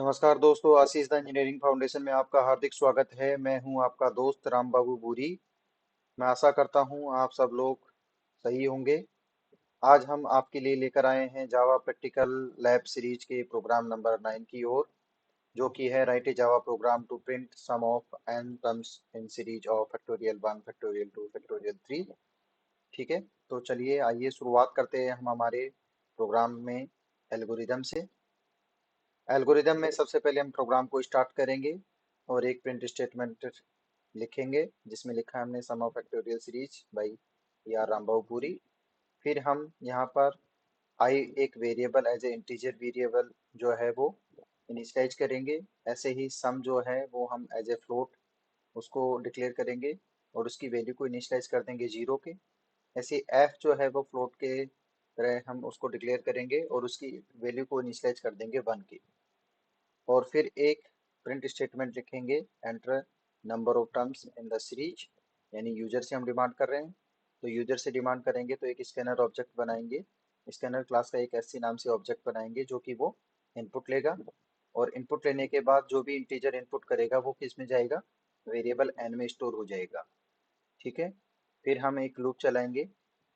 नमस्कार दोस्तों, आशीष the engineering foundation में आपका हार्दिक स्वागत है। मैं हूं आपका दोस्त राम बाबू बूरी। मैं आशा करता हूं आप सब लोग सही होंगे। आज हम आपके लिए लेकर आए हैं जावा प्रैक्टिकल लैब सीरीज के प्रोग्राम नंबर 9 की ओर, जो कि है right a Java program to print sum of n terms in series of factorial 1 factorial 2 factorial 3। ठीक है, तो चलिए आइए शुरुआत करते हैं हम हमारे प्रोग्राम में एल्गोरिदम से। एल्गोरिदम में सबसे पहले हम प्रोग्राम को स्टार्ट करेंगे और एक प्रिंट स्टेटमेंट लिखेंगे जिसमें लिखा है हमने sum of factorial series by R Rambabupuri. फिर हम यहाँ पर आई एक variable as a integer variable जो है वो इनिशियलाइज करेंगे। ऐसे ही सम जो है वो हम एज ए फ्लोट उसको डिक्लेयर करेंगे और उसकी वैल्यू को इनिशियलाइज कर देंगे 0 के। ऐसे एफ जो है वो फ्लोट के तरह हम उसको डिक्लेयर करेंगे और उसकी वैल्यू को इनिशियलाइज कर देंगे 1 के। और फिर एक प्रिंट स्टेटमेंट लिखेंगे, enter number of terms in the series. यानी यूजर से हम डिमांड कर रहे हैं, तो यूजर से डिमांड करेंगे तो एक स्कैनर ऑब्जेक्ट बनाएंगे। स्कैनर क्लास का एक एससी नाम से ऑब्जेक्ट बनाएंगे जो कि वो इनपुट लेगा। और इनपुट लेने के बाद जो भी इंटीजर इनपुट करेगा वो किस में जाएगा, वेरिएबल एन में स्टोर हो जाएगा। ठीक है, फिर हम एक लूप चलाएंगे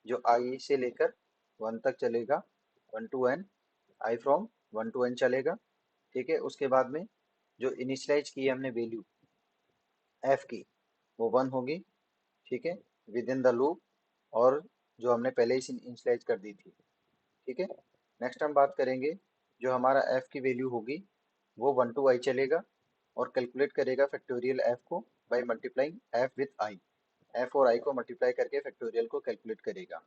जो आई से लेकर 1 तक चलेगा, 1 to n, i from 1 to n चलेगा। ठीक है, उसके बाद में जो इनिशियलाइज की है हमने वैल्यू एफ की वो 1 होगी। ठीक है, विद इन द लूप, और जो हमने पहले ही इनिशियलाइज कर दी थी। ठीक है, नेक्स्ट हम बात करेंगे, जो हमारा एफ की वैल्यू होगी वो 1 टू आई चलेगा और कैलकुलेट करेगा फैक्टोरियल एफ को by multiplying F with I. F और आई को मल्टीप्लाई करके फैक्टोरियल को कैलकुलेट करेगा,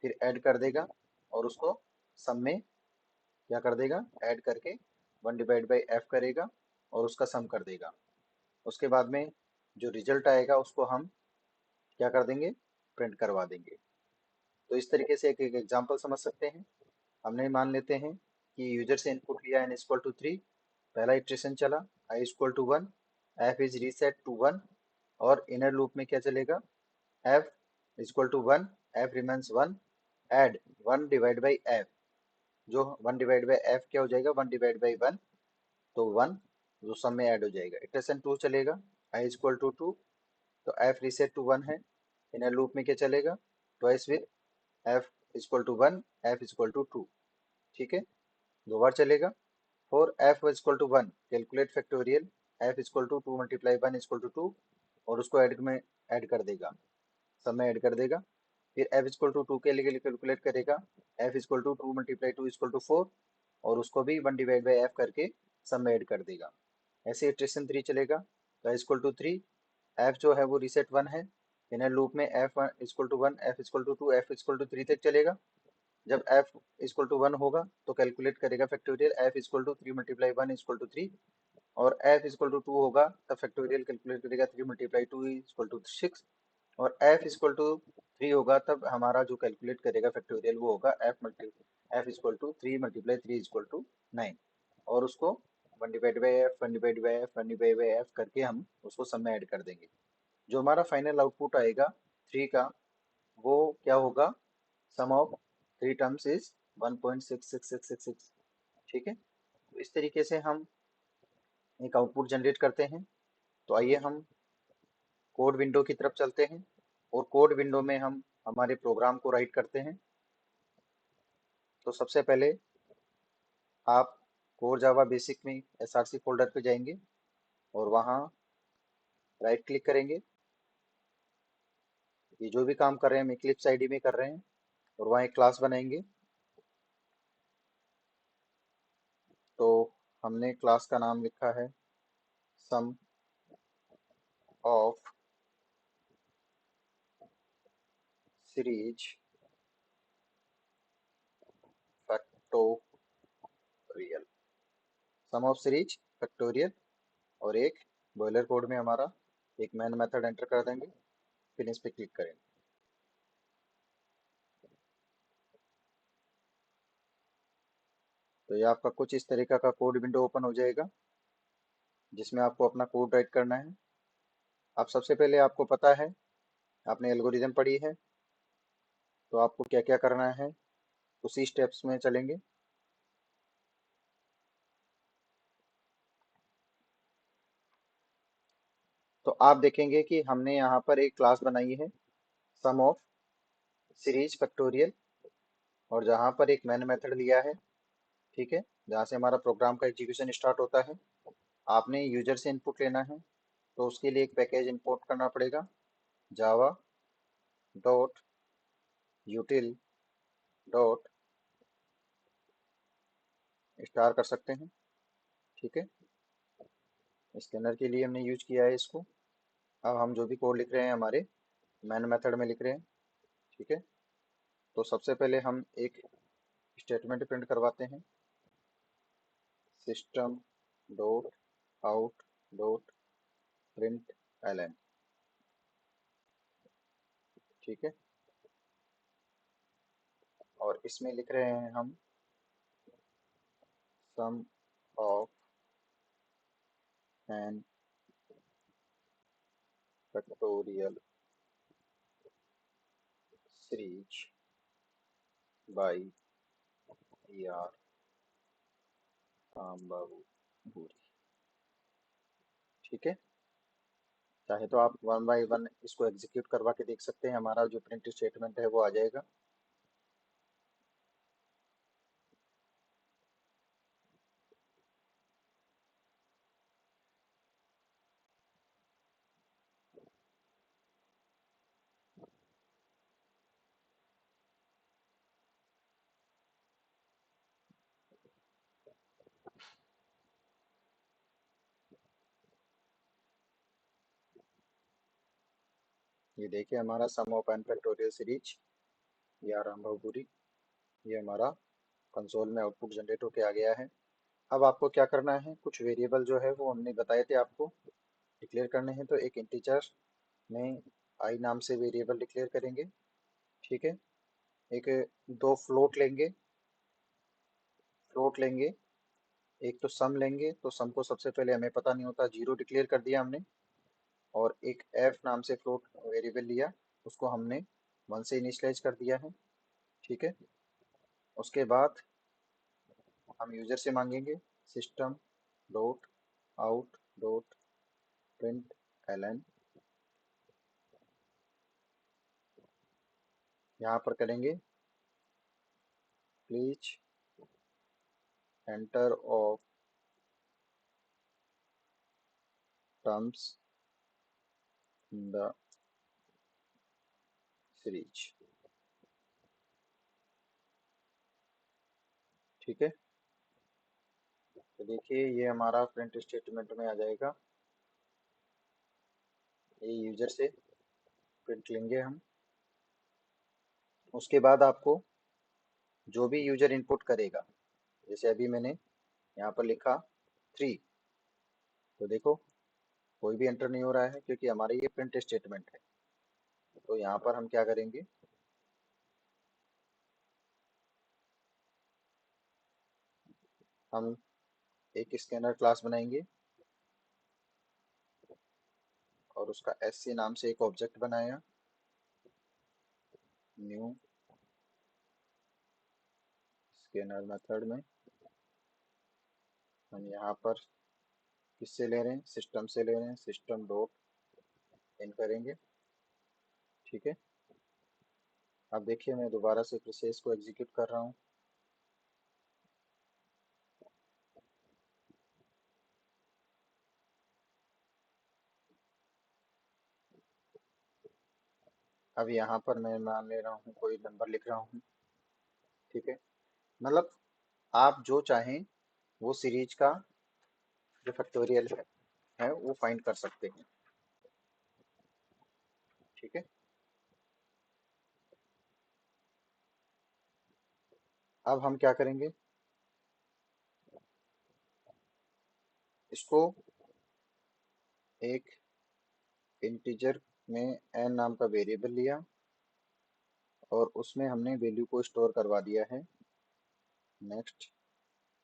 फिर ऐड कर देगा और उसको सम में क्या कर देगा, ऐड करके 1 डिवाइड बाई एफ करेगा और उसका सम कर देगा। उसके बाद में जो रिजल्ट आएगा उसको हम क्या कर देंगे, प्रिंट करवा देंगे। तो इस तरीके से एक एक एग्जांपल समझ सकते हैं। हमने मान लेते हैं कि यूजर से इनपुट लिया n इक्वल टू 3, पहला इटरेशन चला, i equal to 1, f is reset to 1, और इनर लूप में क्या चलेगा, f equal to 1, f remains 1, add 1 divide by f। जो 1 डिवाइड बाई f क्या हो जाएगा, 1 डिवाइड बाई 1, तो 1 जो सम में ऐड हो जाएगा। इटरेशन 2 चलेगा, i इक्वल टू 2, तो f रीसेट टू 1 है। इनर लूप में क्या चलेगा, twice with f equal to 1, f equal to 2। ठीक है, दो बार चलेगा। For f equal to 1 calculate factorial f equal to 2 multiply 1 equal to 2, और उसको ऐड में ऐड कर देगा, सब में ऐड कर देगा। फिर f इक्वल टू 2 के लिए कैलकुलेट करेगा, f equal to 2 multiply 2 equal to 4, और उसको भी 1 डिवाइड बाई f करके सब में ऐड कर देगा। ऐसे इटरेशन 3 चलेगा, तो इक्वल टू 3, f जो है वो रीसेट 1 है। इनर लूप में f equal to 1, f equal to 2, f equal to 3 तक चलेगा। जब f इक्वल टू 1 होगा तो कैलकुलेट करेगा factorial f equal to 3 multiply 1 equal to 3, और f इक्वल टू 2 होगा तब फैक्टोरियल कैलकुलेट करेगा 3 मल्टीप्लाई 2 इक्वल टू 6, और f इक्वल टू 3 होगा तब हमारा जो कैलकुलेट करेगा फैक्टोरियल वो होगा f equal to 3 multiply 3 equal to 9, और उसको 1 divide by f 1 divide by f 1 divide by f करके हम उसको सब में ऐड कर देंगे। जो हमारा फाइनल आउटपुट आएगा 3 का, वो क्या होगा, सम ऑफ 3 टर्म्स इज 1.66666। ठीक है, तो इस तरीके से हम एक आउटपुट जनरेट करते हैं। तो आइए हम कोड विंडो की तरफ चलते हैं और कोड विंडो में हम हमारे प्रोग्राम को राइट करते हैं। तो सबसे पहले आप कोर जावा बेसिक में एसआरसी फोल्डर पे जाएंगे और वहाँ राइट क्लिक करेंगे। ये जो भी काम कर रहे हैं हम इक्लिप्स आईडी में कर रहे हैं, और वहाँ एक क्लास बनाएंगे। तो हमने क्लास का नाम लिखा है sum of series factorial, sum of series factorial, और एक बॉयलर कोड में हमारा एक मैन मेथड एंटर कर देंगे, फिर इस पे क्लिक करेंगे। तो ये आपका कुछ इस तरीका का कोड विंडो ओपन हो जाएगा जिसमें आपको अपना कोड राइट करना है। अब सबसे पहले आपको पता है, आपने एल्गोरिदम पढ़ी है, तो आपको क्या क्या करना है उसी स्टेप्स में चलेंगे। तो आप देखेंगे कि हमने यहाँ पर एक क्लास बनाई है सम ऑफ सीरीज फैक्टोरियल, और जहाँ पर एक मैन मेथड लिया है, ठीक है, जहाँ से हमारा प्रोग्राम का एग्जीक्यूशन स्टार्ट होता है। आपने यूजर से इनपुट लेना है, तो उसके लिए एक पैकेज इंपोर्ट करना पड़ेगा, जावा डॉट यूटिल डॉट स्टार कर सकते हैं, ठीक है। स्कैनर के लिए हमने यूज किया है इसको। अब हम जो भी कोड लिख रहे हैं हमारे मैन मेथड में लिख रहे हैं, ठीक है। तो सबसे पहले हम एक स्टेटमेंट प्रिंट करवाते हैं, system dot out dot print L, ठीक है। और इसमें लिख रहे हैं हम sum of N factorial series by E R Ram Babu Bhuri, ठीक है। चाहे तो आप वन बाय वन इसको एग्जीक्यूट करवा के देख सकते हैं, हमारा जो प्रिंट स्टेटमेंट है वो आ जाएगा। ये देखिए हमारा सम ऑफ एन फैक्टोरियल सीरीज या राम बाबू भूरी, ये हमारा कंसोल में आउटपुट जनरेट होके आ गया है। अब आपको क्या करना है, कुछ वेरिएबल जो है वो हमने बताए थे आपको डिक्लेयर करने हैं, तो एक इंटीजर में आई नाम से वेरिएबल डिक्लेयर करेंगे, ठीक है। एक दो फ्लोट लेंगे, एक तो सम लेंगे, तो सम को सबसे पहले हमें पता नहीं होता, जीरो डिक्लेयर कर दिया हमने। और एक एफ नाम से फ्लोट वेरिएबल लिया, उसको हमने वन से इनिशियलाइज कर दिया है, ठीक है। उसके बाद हम यूजर से मांगेंगे system dot out dot print L, यहाँ पर करेंगे please enter of terms in the series, ठीक है। तो देखिए ये हमारा प्रिंट स्टेटमेंट में आ जाएगा, ये यूजर से प्रिंट लेंगे हम। उसके बाद आपको जो भी यूजर इनपुट करेगा, जैसे अभी मैंने यहाँ पर लिखा 3, तो देखो कोई भी एंटर नहीं हो रहा है क्योंकि हमारा ये प्रिंट स्टेटमेंट है। तो यहाँ पर हम क्या करेंगे, हम एक स्कैनर क्लास बनाएंगे और उसका एससी नाम से एक ऑब्जेक्ट बनाया, न्यू स्कैनर मेथड में हम यहाँ पर किससे ले रहे हैं, सिस्टम से ले रहे हैं, सिस्टम डॉट इन करेंगे, ठीक है। अब देखिए मैं दोबारा से फिर से इसको एग्जीक्यूट कर रहा हूँ। अब यहाँ पर मैं मान ले रहा हूँ कोई नंबर लिख रहा हूँ, ठीक है। मतलब आप जो चाहें वो सीरीज का जो फैक्टोरियल है वो फाइंड कर सकते हैं, ठीक है। अब हम क्या करेंगे, इसको एक इंटीजर में एन नाम का वेरिएबल लिया और उसमें हमने वैल्यू को स्टोर करवा दिया है, नेक्स्ट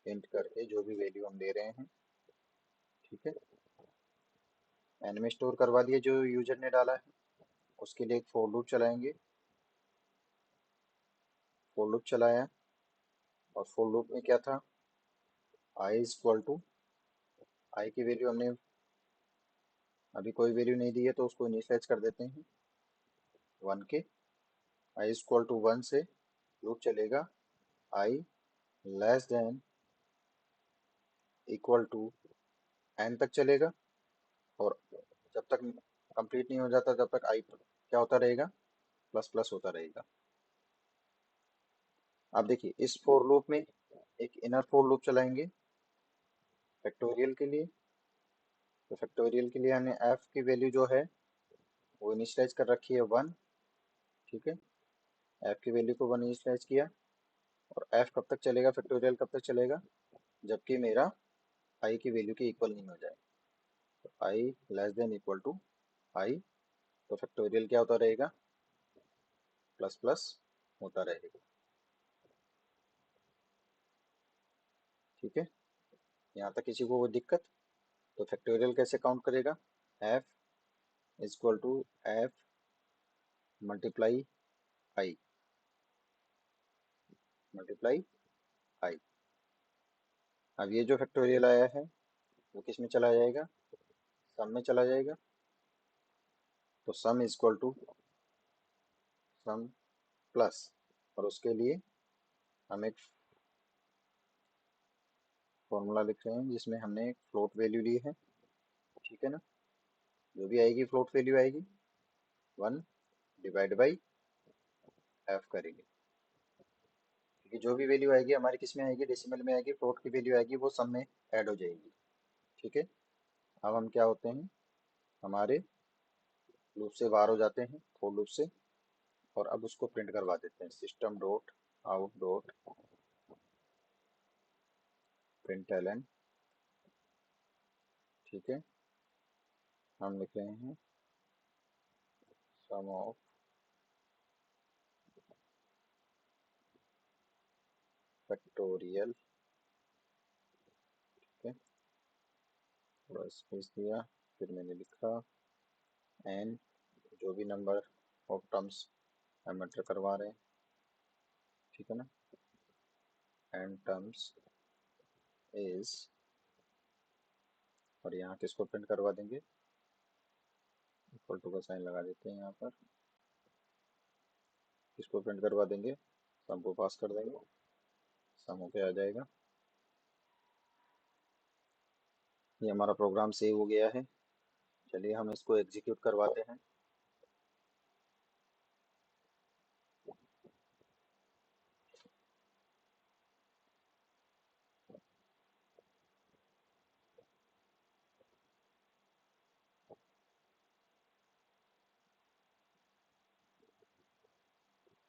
इंट करके जो भी वैल्यू हम ले रहे हैं, ठीक है। एन में स्टोर करवा दिया जो यूजर ने डाला है। उसके लिए एक फोर लूप चलाएंगे, फोर लूप चलाया और फोर लूप में क्या था, आई इज इक्वल टू, आई की वैल्यू हमने अभी कोई वैल्यू नहीं दी है तो उसको इनिशियलाइज कर देते हैं 1 के। आई इक्वल टू 1 से लूप चलेगा I less than equal to N तक चलेगा, और जब तक कंप्लीट नहीं हो जाता तब तक आई क्या होता रहेगा, प्लस प्लस होता रहेगा। अब देखिए इस फोर लूप में एक इनर फोर लूप चलाएंगे फैक्टोरियल के लिए। तो फैक्टोरियल के लिए हमने एफ की वैल्यू जो है वो इनिशियलाइज कर रखी है 1। ठीक है, एफ की वैल्यू को 1 इनिशियलाइज किया। और एफ कब तक चलेगा, फैक्टोरियल कब तक चलेगा, जबकि मेरा आई की वैल्यू के इक्वल नहीं हो जाए। तो आई लेस देन इक्वल टू आई, तो फैक्टोरियल क्या होता रहेगा, प्लस प्लस होता रहेगा। ठीक है, यहाँ तक किसी को वो दिक्कत? तो फैक्टोरियल कैसे काउंट करेगा, F is equal to F multiply I, multiply I. अब ये जो फैक्टोरियल आया है वो किस में चला जाएगा, सम में चला जाएगा। तो sum is equal to sum plus, और उसके लिए हम एक फॉर्मूला लिख रहे हैं जिसमें हमने एक फ्लोट वैल्यू ली है। ठीक है ना, जो भी आएगी फ्लोट वैल्यू आएगी 1 डिवाइड बाई एफ करेंगे, क्योंकि जो भी वैल्यू आएगी हमारी किस में आएगी, डेसिमल में आएगी। फ्लोट की वैल्यू आएगी वो सम में ऐड हो जाएगी। ठीक है, अब हम क्या होते हैं, हमारे लूप से बाहर हो जाते हैं, फोर लूप से, और अब उसको प्रिंट करवा देते हैं system dot out dot print ln. ठीक है, हम लिख रहे हैं सम ऑफ फैक्टोरियल। ठीक है, थोड़ा स्पेस दिया, फिर मैंने लिखा एन, जो भी नंबर ऑफ टर्म्स हम एंटर करवा रहे हैं। ठीक है ना, एन टर्म्स इज, और यहाँ किसको प्रिंट करवा देंगे, इक्वल टू का साइन लगा देते हैं यहाँ पर। किसको प्रिंट करवा देंगे, सम को पास कर देंगे, सम होके आ जाएगा। ये हमारा प्रोग्राम सेव हो गया है। चलिए हम इसको एग्जीक्यूट करवाते हैं।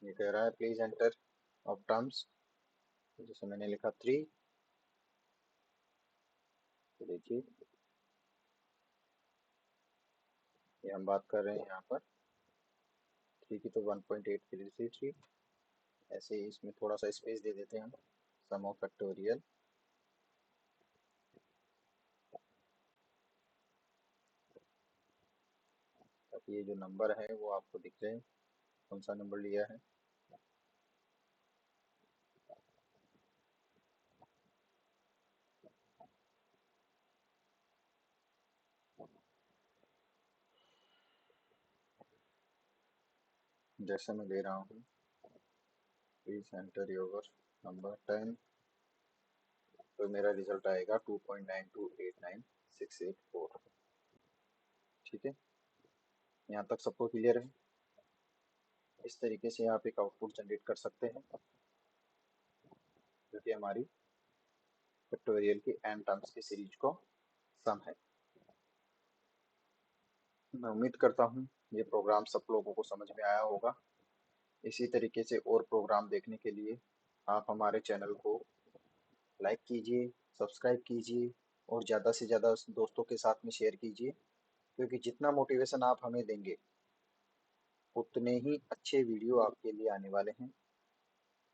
ये कह रहा है प्लीज एंटर ऑफ टर्म्स, जैसे मैंने लिखा 3। तो देखिए ये हम बात कर रहे हैं यहाँ पर 3 की, तो 1.8333। ऐसे ही इसमें थोड़ा सा स्पेस दे देते हैं हम, सम ऑफ फैक्टोरियल। ताकि ये जो नंबर है वो आपको दिख जाए कौन सा नंबर लिया है। जैसे मैं ले रहा हूँ, प्लीज एंटर योर नंबर 10, तो मेरा रिजल्ट आएगा 2.9289684। ठीक है, यहाँ तक सबको क्लियर है। इस तरीके से आप एक आउटपुट जनरेट कर सकते हैं, जो कि हमारी फैक्टोरियल की एन टर्म्स की सीरीज को सम है। मैं उम्मीद करता हूँ ये प्रोग्राम सब लोगों को समझ में आया होगा। इसी तरीके से और प्रोग्राम देखने के लिए आप हमारे चैनल को लाइक कीजिए, सब्सक्राइब कीजिए, और ज़्यादा से ज़्यादा दोस्तों के साथ में शेयर कीजिए, क्योंकि जितना मोटिवेशन आप हमें देंगे उतने ही अच्छे वीडियो आपके लिए आने वाले हैं।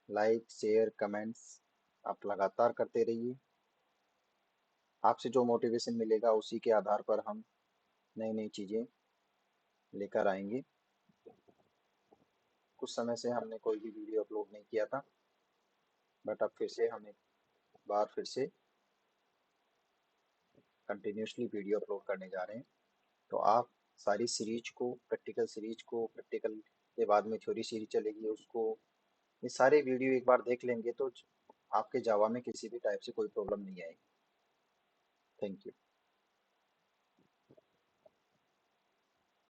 लाइक शेयर कमेंट्स आप लगातार करते रहिए। आपसे जो मोटिवेशन मिलेगा उसी के आधार पर हम नई नई चीज़ें लेकर आएंगे। कुछ समय से हमने कोई भी वीडियो अपलोड नहीं किया था, बट अब फिर से हम एक बार फिर से कंटिन्यूसली वीडियो अपलोड करने जा रहे हैं। तो आप सारी सीरीज को, प्रैक्टिकल सीरीज को, प्रैक्टिकल के बाद में थ्योरी सीरीज चलेगी उसको, ये सारे वीडियो एक बार देख लेंगे तो आपके जावा में किसी भी टाइप से कोई प्रॉब्लम नहीं आएगी। Thank you.